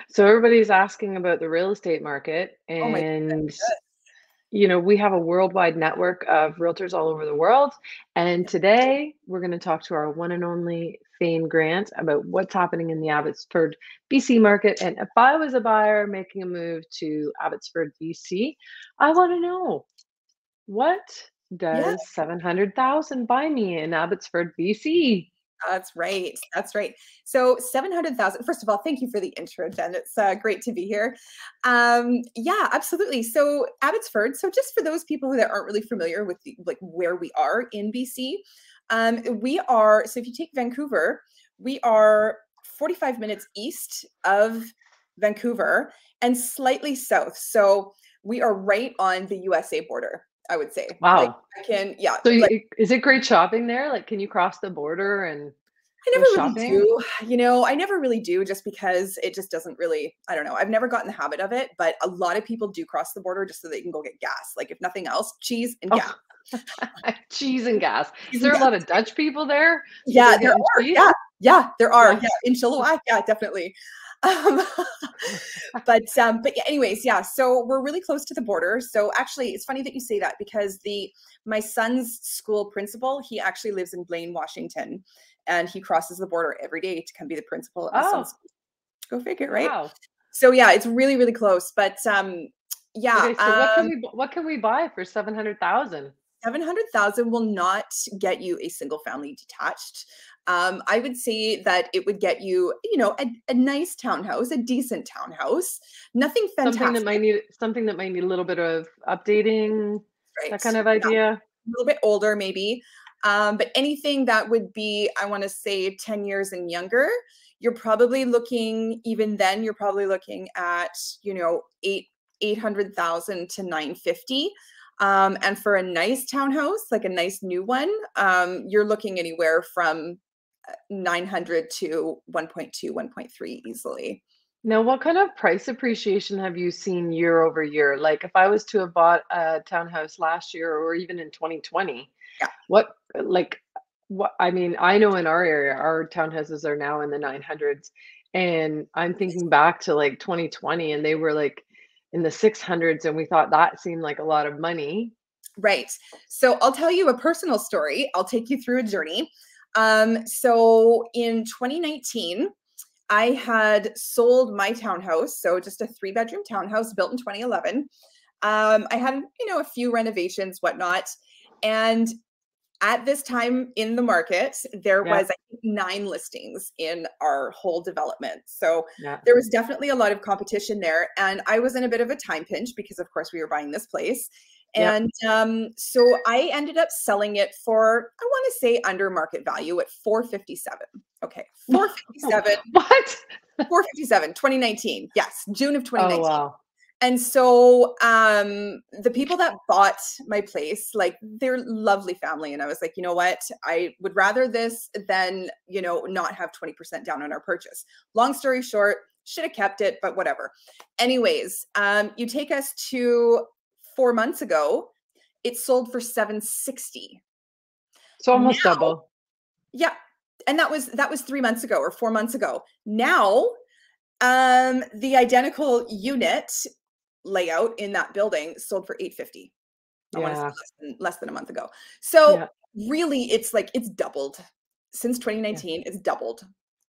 So everybody's asking about the real estate market, Oh my and goodness. we have a worldwide network of realtors all over the world. And today we're going to talk to our one and only Fane Grant about what's happening in the Abbotsford, BC market. And if I was a buyer making a move to Abbotsford, BC, I want to know, what Yeah, does 700,000 buy me in Abbotsford, BC? that's right. That's right. So 700,000. First of all, thank you for the intro, Jen. It's great to be here. Yeah, absolutely. So Abbotsford. So just for those people that aren't really familiar with like where we are in BC, we are. So if you take Vancouver, we are 45 minutes east of Vancouver and slightly south. So we are right on the USA border, I would say. Like Wow. I can, yeah, So like is it great shopping there? Like, can you cross the border and I go never really shopping? do. I never really do just because it just doesn't really, I don't know. I've never gotten the habit of it, but a lot of people do cross the border just so they can go get gas. Like if nothing else, cheese and gas. Oh, cheese and gas. Cheese Is and there a gas. lot of Dutch people there? So Yeah, they're there getting are. cheese? Yeah. Yeah, there are. Yeah. Yeah, in Chilliwack. Yeah, definitely. Um, but yeah, anyways, yeah. So we're really close to the border. So actually, it's funny that you say that because the my son's school principal, he actually lives in Blaine, Washington, and he crosses the border every day to come be the principal at my son's Oh, school. Go figure, right? wow. So yeah, it's really, really close. But yeah, Okay, so what can we buy for 700,000? 700,000 will not get you a single family detached. I would say that it would get you, a nice townhouse, a decent townhouse, nothing fantastic, Something that might need a little bit of updating, right? that kind of Yeah, idea. a little bit older maybe. But anything that would be, I want to say 10 years and younger, you're probably looking, even then, you're probably looking at, 800,000 to 950. And for a nice townhouse, like a nice new one, you're looking anywhere from 900 to 1.2, 1.3 easily. Now, what kind of price appreciation have you seen year over year? Like, if I was to have bought a townhouse last year or even in 2020, Yeah. what, like, what, I mean, I know in our area, our townhouses are now in the 900s. And I'm thinking back to like 2020, and they were like in the 600s, and we thought that seemed like a lot of money. Right. So I'll tell you a personal story. I'll take you through a journey. So in 2019, I had sold my townhouse. So just a 3-bedroom townhouse built in 2011. I had, a few renovations, whatnot. And at this time in the market, there Yeah, was, I think, 9 listings in our whole development. So yeah, there was definitely a lot of competition there. And I was in a bit of a time pinch because, of course, we were buying this place. yeah. And so I ended up selling it for, I want to say, under market value at 457. Okay, 457, What? 457, 2019. Yes, June of Oh, 2019. wow. And so the people that bought my place, like they're lovely family. And I was like, you know what? I would rather this than, not have 20% down on our purchase. Long story short, should have kept it, but whatever. Anyways, you take us to 4 months ago, it sold for 760. So Now, almost double. yeah. And that was 3 months ago or 4 months ago. Now, the identical unit layout in that building sold for 850. I want to say Yeah, less than a month ago. So yeah, really it's like it's doubled since yeah, 2019. It's doubled.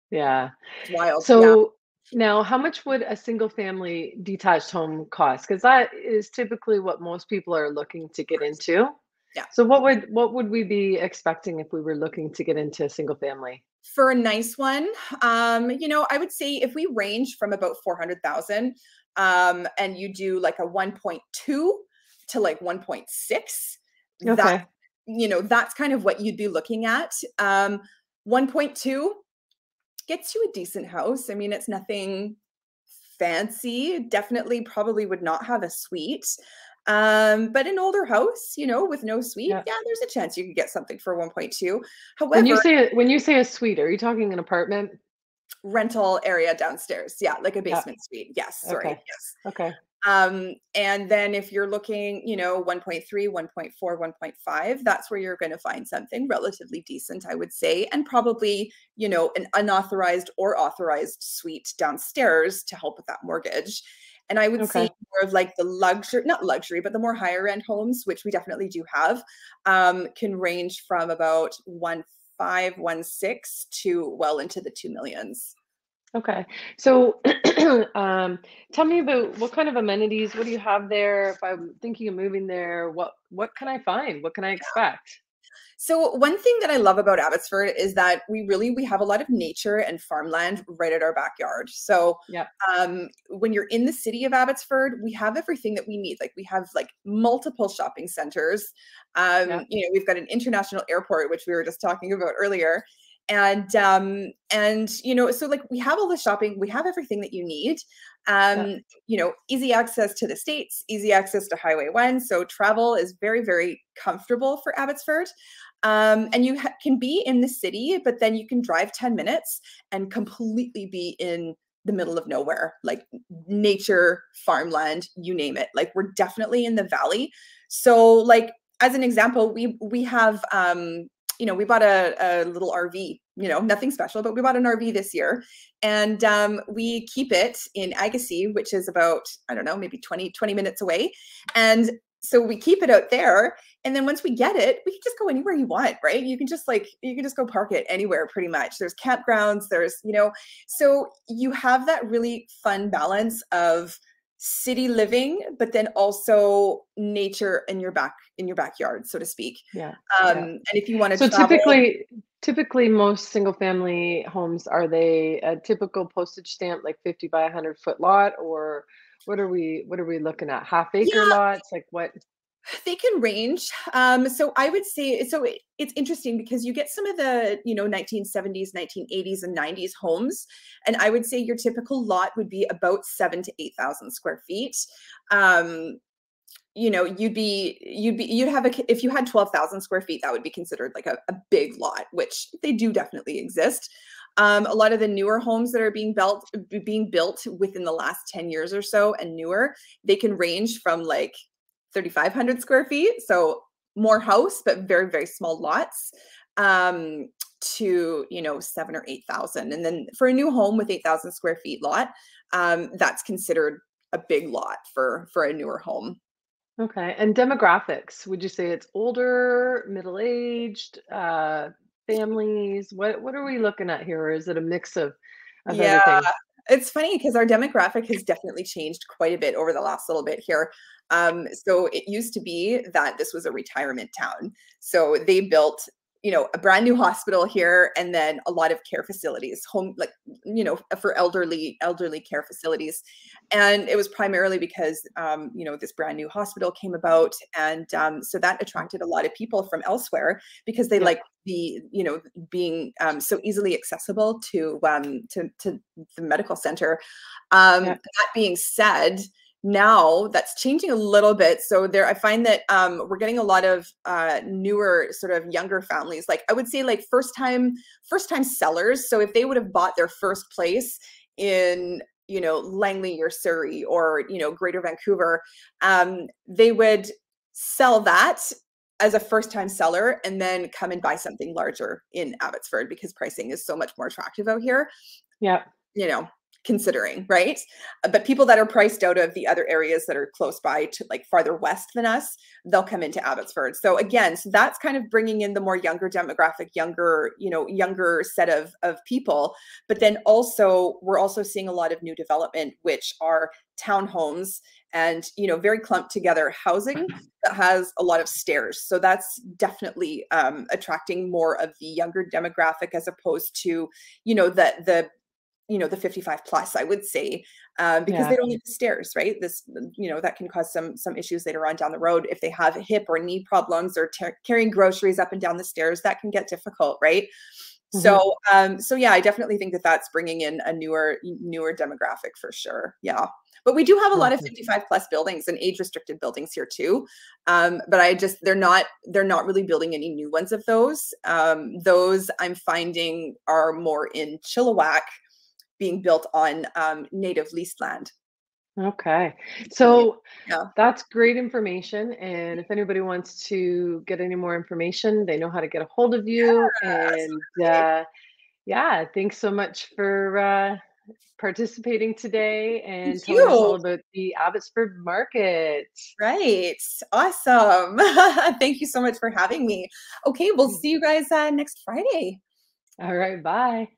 yeah. It's wild. Yeah. So now, how much would a single family detached home cost? Because that is typically what most people are looking to get into. Yeah. So what would we be expecting if we were looking to get into a single family? For a nice one, I would say if we range from about 400,000, and you do like a 1.2 to like 1.6, that, Okay. that's kind of what you'd be looking at. 1.2 gets you a decent house. I mean, it's nothing fancy. Definitely probably would not have a suite. But an older house, with no suite, Yeah. yeah, there's a chance you could get something for 1.2. When you However, say a suite, are you talking an apartment? rental area downstairs. Yeah, like a Yeah. basement suite. Yes, sorry. Okay. Yes. Okay. And then if you're looking, 1.3, 1.4, 1.5, that's where you're going to find something relatively decent, I would say, and probably, an unauthorized or authorized suite downstairs to help with that mortgage. And I would say Okay. more of like the luxury, not luxury, but the more higher end homes, which we definitely do have, can range from about 1.5, 1.6 to well into the 2 millions. Okay. So, tell me about what kind of amenities, what do you have there? If I'm thinking of moving there, what can I find? What can I expect? So one thing that I love about Abbotsford is that we have a lot of nature and farmland right at our backyard. So Yeah. when you're in the city of Abbotsford, we have everything that we need. Like we have like multiple shopping centers. Yeah. We've got an international airport, which we were just talking about earlier. So like we have all the shopping, we have everything that you need. Yeah. Easy access to the States, easy access to Highway 1. So travel is very, very comfortable for Abbotsford. And you can be in the city, but then you can drive 10 minutes and completely be in the middle of nowhere, like nature, farmland, you name it. Like we're definitely in the valley. So like as an example, we have we bought a little RV, nothing special, but we bought an RV this year. And we keep it in Agassiz, which is about, I don't know, maybe 20 minutes away. And so we keep it out there. And then once we get it, we can just go anywhere you want, right? You can just go park it anywhere pretty much. There's campgrounds, so you have that really fun balance of city living, but then also nature in your backyard, so to speak. Yeah. Yeah. And if you want to So travel, typically most single family homes, are they a typical postage stamp, like 50 by 100-foot lot, or what are we looking at? Half acre yeah, lots? Like what? they can range. So I would say, it's interesting because you get some of the, 1970s, 1980s, and 90s homes. And I would say your typical lot would be about 7 to 8,000 square feet. Um, you'd have if you had 12,000 square feet, that would be considered like a big lot, which they do definitely exist. A lot of the newer homes that are being built within the last 10 years or so and newer, they can range from like 3,500 square feet. So more house, but very, very small lots, to, 7 or 8,000. And then for a new home with 8,000 square feet lot, that's considered a big lot for a newer home. Okay. And demographics, would you say it's older, middle-aged, families? What are we looking at here? Or is it a mix of Yeah, everything? it's funny because our demographic has definitely changed quite a bit over the last little bit here. So it used to be that this was a retirement town. So they built, a brand new hospital here, and then a lot of care facilities, home, like, for elderly care facilities. And it was primarily because, this brand new hospital came about. And so that attracted a lot of people from elsewhere because they Yeah. like being so easily accessible to the medical center. Yeah. That being said, now that's changing a little bit. So there, I find that we're getting a lot of newer, sort of younger families. Like I would say, like first time sellers. So if they would have bought their first place in Langley or Surrey or Greater Vancouver, they would sell that as a first time seller and then come and buy something larger in Abbotsford because pricing is so much more attractive out here, Yeah. you know, considering, right? But people that are priced out of the other areas that are close by to like farther west than us, they'll come into Abbotsford. So again, so that's kind of bringing in the more younger demographic, younger set of people. But then also, we're also seeing a lot of new development, which are townhomes and, very clumped together housing that has a lot of stairs. So that's definitely attracting more of the younger demographic as opposed to, the 55 plus, I would say, because they Yeah. don't need the stairs, right? This, that can cause some issues later on down the road. If they have hip or knee problems or carrying groceries up and down the stairs, that can get difficult, right? Mhm. So yeah, I definitely think that that's bringing in a newer demographic for sure. Yeah. But we do have a lot of Awesome. 55 plus buildings and age restricted buildings here too. But they're not really building any new ones of those. Those I'm finding are more in Chilliwack, being built on native leased land. Okay. Brilliant. So Yeah. that's great information. And if anybody wants to get any more information, they know how to get a hold of you. And Absolutely. yeah, thanks so much for participating today Thank and telling us you. all about the Abbotsford Market. Right. Awesome. Thank you so much for having me. Okay, we'll see you guys next Friday. All right, bye.